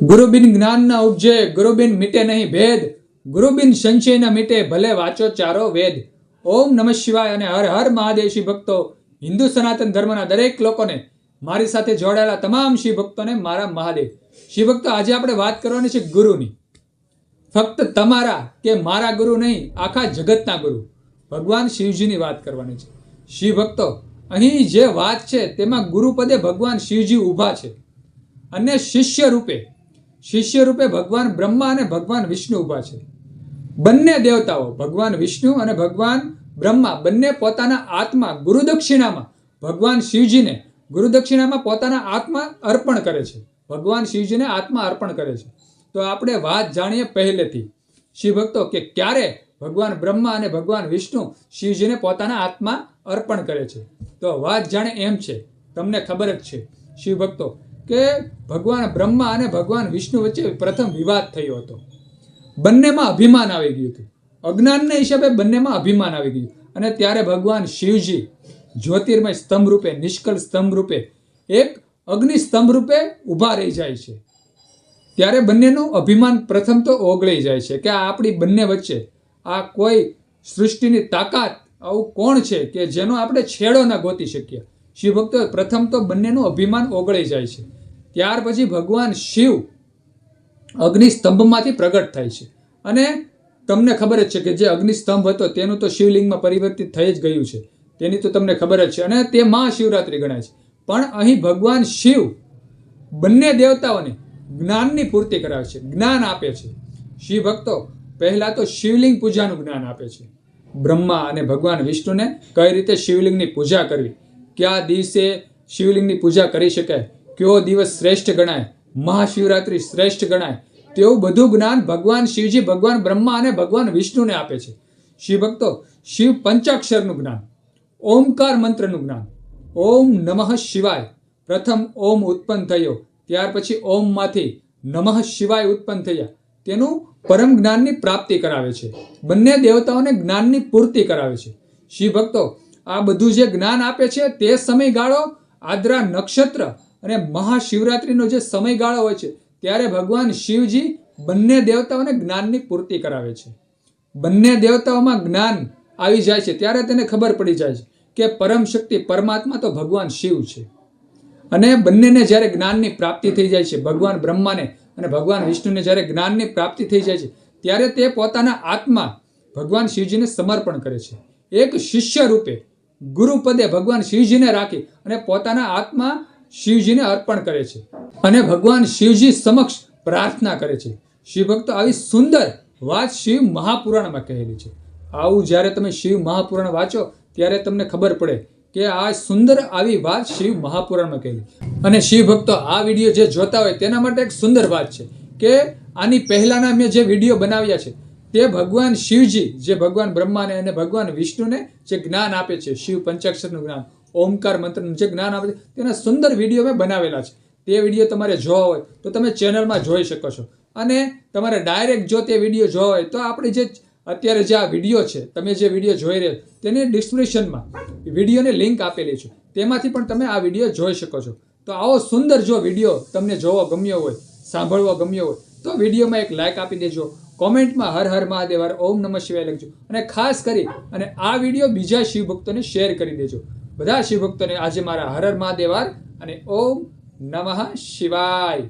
ગુરુ બિન જ્ઞાન ના ઉપજે, ગુરુ બિન મીટે નહીં ભેદ, ગુરુ બિન સંચય ન મીટે ભલે વાંચો ચારો વેદ. ઓમ નમઃ શિવાય અને હર હર મહાદેવ. શિવ ભક્તો, હિન્દુ સનાતન ધર્મના દરેક લોકોને, મારી સાથે જોડાયેલા તમામ શિવ ભક્તોને મારા મહાદેવ. શિવ ભક્તો, આજે આપણે વાત કરવાની છે ગુરુની. ફક્ત તમારા કે મારા ગુરુ નહીં, આખા જગતના ગુરુ ભગવાન શિવજીની વાત કરવાની છે. શિવ ભક્તો, અહીં જે વાત છે તેમાં ગુરુપદે ભગવાન શિવજી ઊભા છે અને શિષ્ય રૂપે ભગવાન બ્રહ્મા અને ભગવાન વિષ્ણુ ઊભા છે. બંને દેવતાઓ ભગવાન વિષ્ણુ અને ભગવાન બ્રહ્મા બંને પોતાના આત્મા ગુરુદક્ષિણામાં ભગવાન શિવજીને પોતાના આત્મા અર્પણ કરે છે. ભગવાન શિવજીને આત્મા અર્પણ કરે છે. તો આપણે વાત જાણીએ પહેલેથી શિવ ભક્તો કે ક્યારે ભગવાન બ્રહ્મા અને ભગવાન વિષ્ણુ શિવજીને પોતાના આત્મા અર્પણ કરે છે. તો વાત જાણે એમ છે, તમને ખબર જ છે શિવ ભક્તો કે ભગવાન બ્રહ્મા અને ભગવાન વિષ્ણુ વચ્ચે પ્રથમ વિવાદ થયો હતો. બંનેમાં અભિમાન આવી ગયું હતું. અજ્ઞાનના હિસાબે બંનેમાં અભિમાન આવી ગયું અને ત્યારે ભગવાન શિવજી જ્યોતિર્મય સ્તંભ રૂપે, નિષ્કળ સ્તંભ રૂપે, એક અગ્નિ સ્તંભ રૂપે ઊભા રહી જાય છે. ત્યારે બંનેનું અભિમાન પ્રથમ તો ઓગળી જાય છે કે આ આપણી બંને વચ્ચે આ કોઈ સૃષ્ટિની તાકાત આવું કોણ છે કે જેનો આપણે છેડો ન ગોતી શકીએ. શિવ ભક્તો, પ્રથમ તો બંનેનું અભિમાન ઓગળી જાય છે. ત્યાર પછી ભગવાન શિવ અગ્નિ સ્તંભમાંથી પ્રગટ થાય છે અને તમને ખબર જ છે કે જે અગ્નિ સ્તંભ હતો તેનું તો શિવલિંગમાં પરિવર્તિત થઈ જ ગયું છે, તેની તો તમને ખબર જ છે અને તે મહાશિવરાત્રિ ગણાય છે. પણ અહીં ભગવાન શિવ બંને દેવતાઓને જ્ઞાનની પૂર્તિ કરાવે છે, જ્ઞાન આપે છે. શિવ ભક્તો, પહેલા તો શિવલિંગ પૂજાનું જ્ઞાન આપે છે. બ્રહ્મા અને ભગવાન વિષ્ણુને કઈ રીતે શિવલિંગની પૂજા કરવી, કયા દિવસે શિવલિંગની પૂજા કરી શકાય, કયો દિવસ શ્રેષ્ઠ ગણાય, મહાશિવરાત્રિ શ્રેષ્ઠ ગણાય, તેવું બધું જ્ઞાન ભગવાન શિવજી ભગવાન બ્રહ્મા અને ભગવાન વિષ્ણુને આપે છે. શિવ ભક્તો, શિવ પંચાક્ષરનું જ્ઞાન, ઓમકાર મંત્રનું જ્ઞાન, ઓમ નમઃ શિવાય, પ્રથમ ઓમ ઉત્પન્ન થયો, ત્યાર પછી ઓમમાંથી નમઃ શિવાય ઉત્પન્ન થયા, તેનું પરમ જ્ઞાનની પ્રાપ્તિ કરાવે છે. બંને દેવતાઓને જ્ઞાનની પૂર્તિ કરાવે છે. શિવ ભક્તો, આ બધું જે જ્ઞાન આપે છે તે સમયગાળો આદ્રા નક્ષત્ર અને મહાશિવરાત્રિનો જે સમયગાળો હોય છે ત્યારે ભગવાન શિવજી બંને દેવતાઓને જ્ઞાનની પૂર્તિ કરાવે છે. બંને દેવતાઓમાં જ્ઞાન આવી જાય છે ત્યારે તેને ખબર પડી જાય છે કે પરમ શક્તિ પરમાત્મા તો ભગવાન શિવ છે. અને બંનેને જ્યારે જ્ઞાનની પ્રાપ્તિ થઈ જાય છે, ભગવાન બ્રહ્માને અને ભગવાન વિષ્ણુને જ્યારે જ્ઞાનની પ્રાપ્તિ થઈ જાય છે ત્યારે તે પોતાના આત્મા ભગવાન શિવજીને સમર્પણ કરે છે. એક શિષ્ય રૂપે ગુરુપદે ભગવાન શિવજીને રાખી અને પોતાના આત્મા શિવજીને અર્પણ કરે છે અને ભગવાન શિવજી સમક્ષ પ્રાર્થના કરે છે. શિવ ભક્તો, આવી સુંદર વાત શિવ મહાપુરાણમાં કહેલી છે. આવું જ્યારે તમે શિવ મહાપુરાણ વાંચો ત્યારે તમને ખબર પડે કે આ સુંદર આવી વાત શિવ મહાપુરાણમાં કહેલી. અને શિવ ભક્તો, આ વિડીયો જે જોતા હોય તેના માટે એક સુંદર વાત છે કે આની પહેલાના મેં જે વિડીયો બનાવ્યા છે તે ભગવાન શિવજી જે ભગવાન બ્રહ્માને અને ભગવાન વિષ્ણુને જે જ્ઞાન આપે છે, શિવ પંચાક્ષરનું જ્ઞાન, ઓમકાર મંત્રનું જે જ્ઞાન આપે છે, તેના સુંદર વિડીયો મેં બનાવેલા છે. તે વિડીયો તમારે જોવા હોય તો તમે ચેનલમાં જોઈ શકો છો. અને તમારે ડાયરેક્ટ જો તે વિડીયો જોવા હોય તો આપણે જે અત્યારે જે આ વિડીયો છે, તમે જે વિડીયો જોઈ રહ્યા તેની ડિસ્ક્રિપ્શનમાં વિડીયોની લિંક આપેલી છે, તેમાંથી પણ તમે આ વિડીયો જોઈ શકો છો. તો આવો સુંદર જો વિડીયો તમને જોવો ગમ્યો હોય, સાંભળવો ગમ્યો હોય તો વિડીયોમાં એક લાઇક આપી દેજો, કોમેન્ટમાં હર હર મહાદેવ, ઓમ નમઃ શિવાય લખજો અને ખાસ કરી અને આ વિડીયો બીજા શિવ ભક્તોને શેર કરી દેજો. બધા શિવ ભક્તોને આજે મારા હર હર મહાદેવ અને ઓમ નમઃ શિવાય.